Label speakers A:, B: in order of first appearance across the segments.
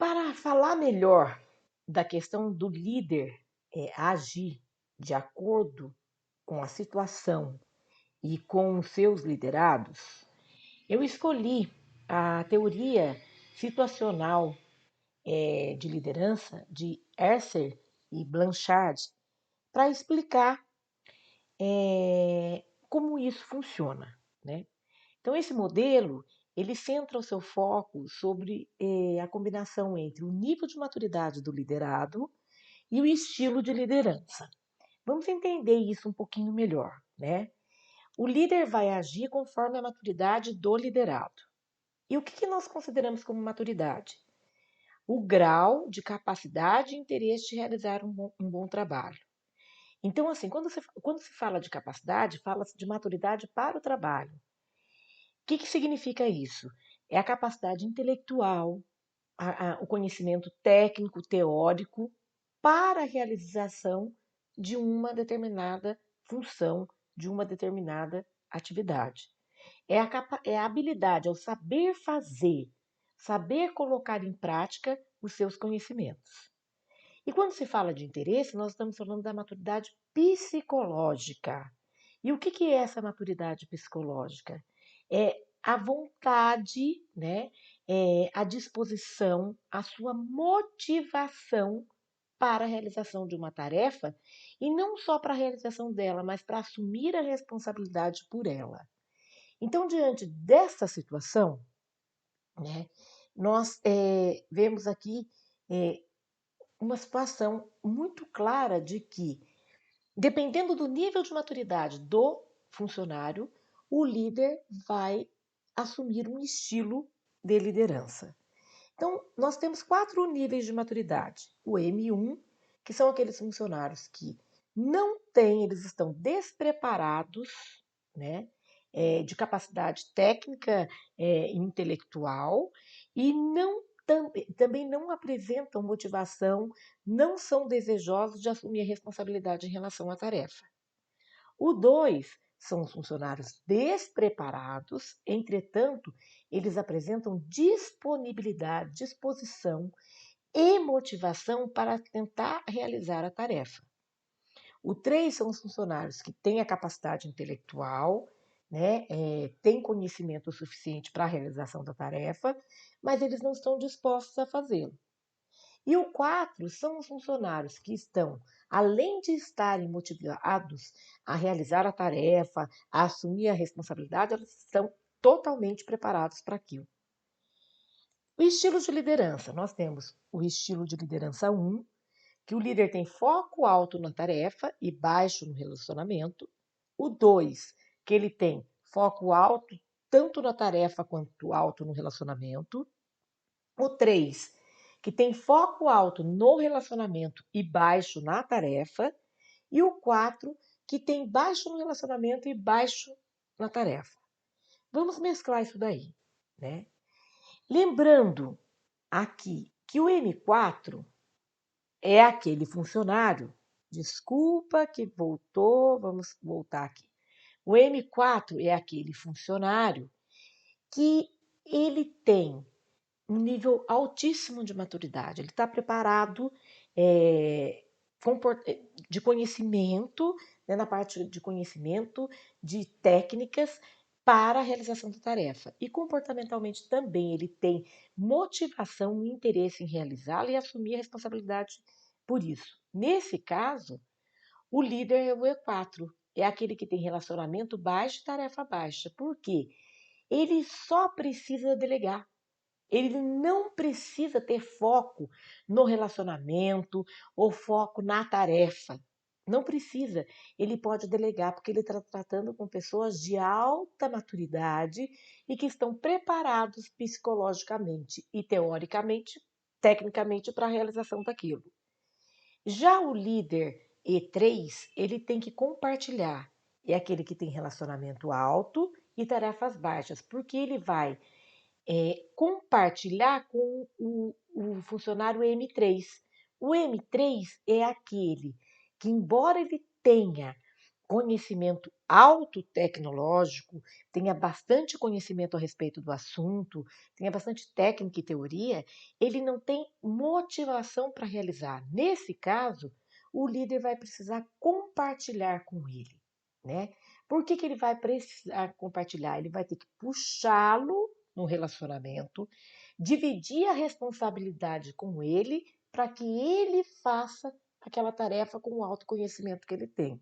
A: Para falar melhor da questão do líder agir de acordo com a situação e com os seus liderados, eu escolhi a teoria situacional de liderança de Esser e Blanchard para explicar como isso funciona, né? Então, esse modelo, ele centra o seu foco sobre a combinação entre o nível de maturidade do liderado e o estilo de liderança. Vamos entender isso um pouquinho melhor, né? O líder vai agir conforme a maturidade do liderado. E o que nós consideramos como maturidade? O grau de capacidade e interesse de realizar um bom trabalho. Então, assim, quando se fala de capacidade, fala-se de maturidade para o trabalho. O que significa isso? É a capacidade intelectual, o conhecimento técnico, teórico, para a realização de uma determinada função, de uma determinada atividade. É a habilidade, é o saber fazer, saber colocar em prática os seus conhecimentos. E quando se fala de interesse, nós estamos falando da maturidade psicológica. E o que é essa maturidade psicológica? É a vontade, né? A disposição, a sua motivação para a realização de uma tarefa, e não só para a realização dela, mas para assumir a responsabilidade por ela. Então, diante dessa situação, né, nós vemos aqui uma situação muito clara de que, dependendo do nível de maturidade do funcionário, o líder vai assumir um estilo de liderança. Então, nós temos 4 níveis de maturidade. O M1, que são aqueles funcionários que não têm, eles estão despreparados, né, de capacidade técnica e intelectual, e também não apresentam motivação, não são desejosos de assumir a responsabilidade em relação à tarefa. O 2 são os funcionários despreparados, entretanto, eles apresentam disponibilidade, disposição e motivação para tentar realizar a tarefa. O 3 são os funcionários que têm a capacidade intelectual, né, têm conhecimento suficiente para a realização da tarefa, mas eles não estão dispostos a fazê-lo. E o 4 são os funcionários que estão, além de estarem motivados a realizar a tarefa, a assumir a responsabilidade, eles estão totalmente preparados para aquilo. O estilo de liderança. Nós temos o estilo de liderança 1, que o líder tem foco alto na tarefa e baixo no relacionamento. O 2, que ele tem foco alto tanto na tarefa quanto alto no relacionamento. O 3, que tem foco alto no relacionamento e baixo na tarefa. E o 4, que tem baixo no relacionamento e baixo na tarefa. Vamos mesclar isso daí, né? Lembrando aqui que o M4 é aquele funcionário. Desculpa que voltou, vamos voltar aqui. O M4 é aquele funcionário que ele tem um nível altíssimo de maturidade. Ele está preparado de conhecimento, né, na parte de conhecimento, de técnicas para a realização da tarefa. E comportamentalmente também ele tem motivação e interesse em realizá-la e assumir a responsabilidade por isso. Nesse caso, o líder é o E4, é aquele que tem relacionamento baixo e tarefa baixa. Por quê? Ele só precisa delegar. Ele não precisa ter foco no relacionamento ou foco na tarefa. Não precisa. Ele pode delegar, porque ele está tratando com pessoas de alta maturidade e que estão preparados psicologicamente e teoricamente, tecnicamente, para a realização daquilo. Já o líder E3, ele tem que compartilhar. É aquele que tem relacionamento alto e tarefas baixas, porque ele vai compartilhar com o funcionário M3. O M3 é aquele que, embora ele tenha conhecimento alto-tecnológico, tenha bastante conhecimento a respeito do assunto, tenha bastante técnica e teoria, ele não tem motivação para realizar. Nesse caso, o líder vai precisar compartilhar com ele, né? Por que ele vai precisar compartilhar? Ele vai ter que puxá-lo no relacionamento, dividir a responsabilidade com ele para que ele faça aquela tarefa com o autoconhecimento que ele tem.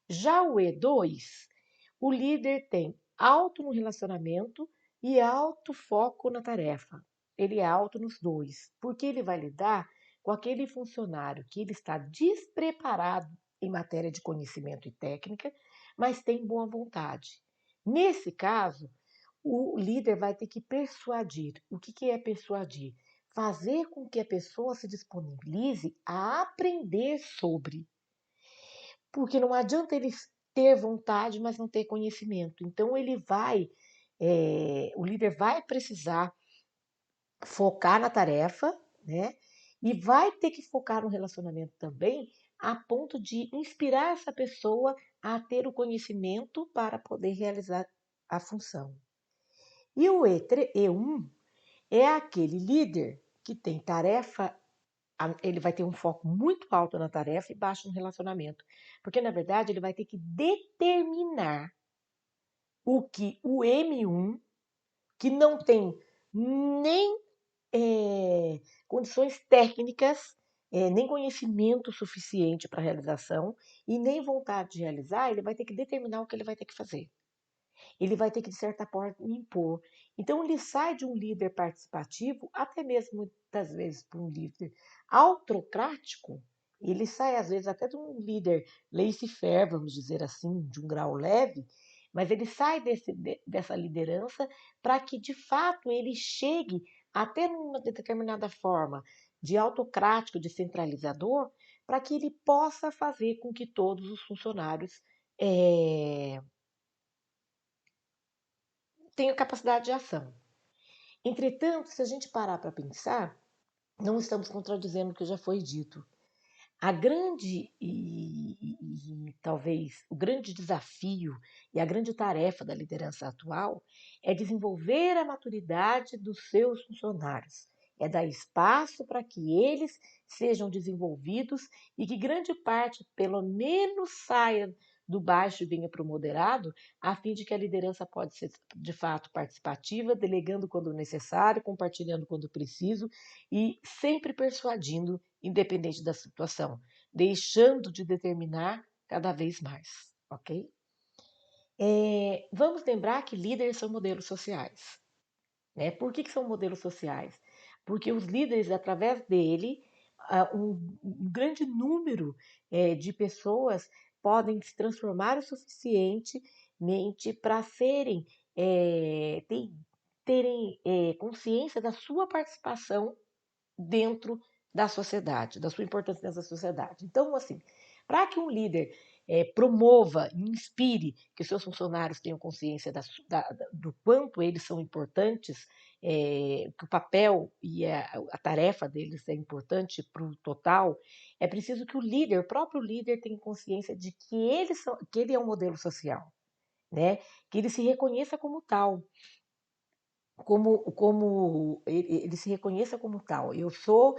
A: Já o E2, o líder tem alto no relacionamento e alto foco na tarefa. Ele é alto nos dois, porque ele vai lidar com aquele funcionário que ele está despreparado em matéria de conhecimento e técnica, mas tem boa vontade. Nesse caso, o líder vai ter que persuadir. O que é persuadir? Fazer com que a pessoa se disponibilize a aprender sobre. Porque não adianta ele ter vontade, mas não ter conhecimento. Então o líder vai precisar focar na tarefa, né? E vai ter que focar no relacionamento também, a ponto de inspirar essa pessoa a ter o conhecimento para poder realizar a função. E o E1 é aquele líder que tem tarefa, ele vai ter um foco muito alto na tarefa e baixo no relacionamento. Porque, na verdade, ele vai ter que determinar o que o M1, que não tem nem condições técnicas, nem conhecimento suficiente para a realização e nem vontade de realizar, ele vai ter que determinar o que ele vai ter que fazer. Ele vai ter que, de certa forma, impor. Então, ele sai de um líder participativo, até mesmo muitas vezes para um líder autocrático, ele sai, às vezes, até de um líder laissez-faire, vamos dizer assim, de um grau leve, mas ele sai dessa liderança para que, de fato, ele chegue até numa determinada forma de autocrático, de centralizador, para que ele possa fazer com que todos os funcionários tenham capacidade de ação. Entretanto, se a gente parar para pensar, não estamos contradizendo o que já foi dito. A grande talvez o grande desafio e a grande tarefa da liderança atual é desenvolver a maturidade dos seus funcionários, é dar espaço para que eles sejam desenvolvidos e que grande parte, pelo menos, saia do baixo e venha para o moderado, a fim de que a liderança pode ser de fato participativa, delegando quando necessário, compartilhando quando preciso e sempre persuadindo, independente da situação, deixando de determinar cada vez mais, ok? Vamos lembrar que líderes são modelos sociais. Né? Por que são modelos sociais? Porque os líderes, através dele, um grande número de pessoas podem se transformar o suficientemente para terem consciência da sua participação dentro da sociedade, da sua importância dentro da sociedade. Então, assim, para que um líder promova e inspire que seus funcionários tenham consciência do quanto eles são importantes, que o papel e a tarefa deles é importante para o total, é preciso que o próprio líder, tenha consciência de que ele é um modelo social, né? Que ele se reconheça como tal, como ele se reconheça como tal. Eu sou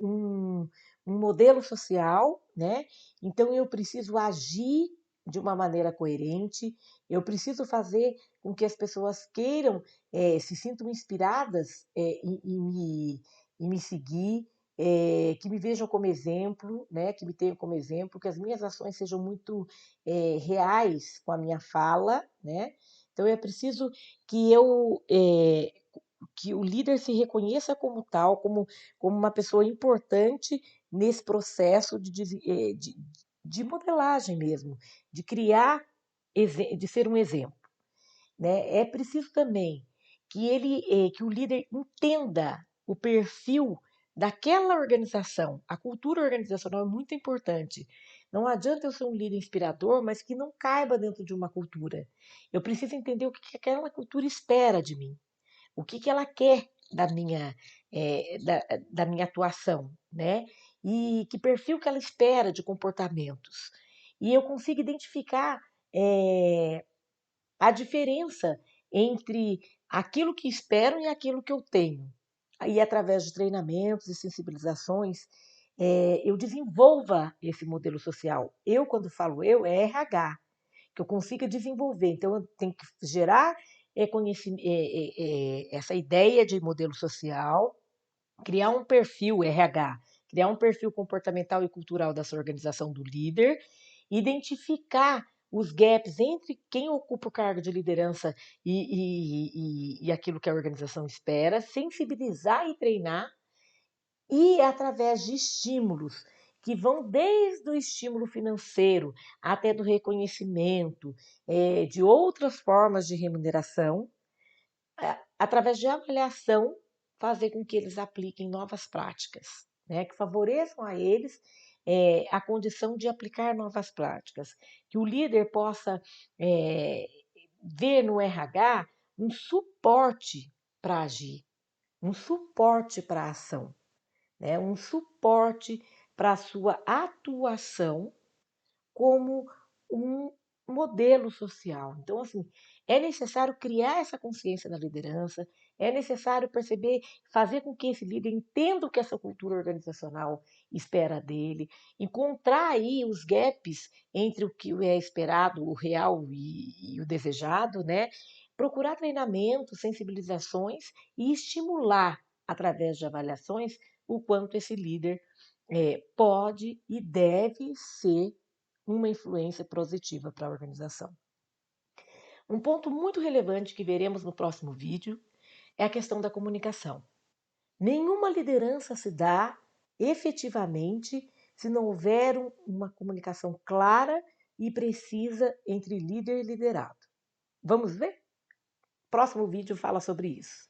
A: um modelo social, né? Então eu preciso agir de uma maneira coerente, eu preciso fazer com que as pessoas queiram, se sintam inspiradas em me seguir, que me vejam como exemplo, né? Que me tenham como exemplo, que as minhas ações sejam muito reais com a minha fala, né? Então é preciso que que o líder se reconheça como tal, como uma pessoa importante nesse processo de modelagem mesmo, de criar, de ser um exemplo. Né? É preciso também que o líder entenda o perfil daquela organização. A cultura organizacional é muito importante. Não adianta eu ser um líder inspirador, mas que não caiba dentro de uma cultura. Eu preciso entender o que aquela cultura espera de mim, o que ela quer da minha atuação, né? E que perfil que ela espera de comportamentos. e eu consigo identificar a diferença entre aquilo que espero e aquilo que eu tenho. Aí, através de treinamentos e sensibilizações, eu desenvolva esse modelo social. Eu, quando falo eu, é RH, que eu consiga desenvolver. Então, eu tenho que gerar essa ideia de modelo social, criar um perfil RH, criar um perfil comportamental e cultural dessa organização do líder, identificar os gaps entre quem ocupa o cargo de liderança e aquilo que a organização espera, sensibilizar e treinar, e através de estímulos que vão desde o estímulo financeiro até do reconhecimento, de outras formas de remuneração, através de avaliação, fazer com que eles apliquem novas práticas, né, que favoreçam a eles a condição de aplicar novas práticas, que o líder possa ver no RH um suporte para agir, um suporte para a ação, né, um suporte para a sua atuação como um modelo social. Então, assim, é necessário criar essa consciência na liderança, é necessário perceber, fazer com que esse líder entenda o que essa cultura organizacional espera dele, encontrar aí os gaps entre o que é esperado, o real e o desejado, né? Procurar treinamentos, sensibilizações e estimular, através de avaliações, o quanto esse líder pode e deve ser uma influência positiva para a organização. Um ponto muito relevante que veremos no próximo vídeo é a questão da comunicação. Nenhuma liderança se dá efetivamente se não houver uma comunicação clara e precisa entre líder e liderado. Vamos ver? Próximo vídeo fala sobre isso.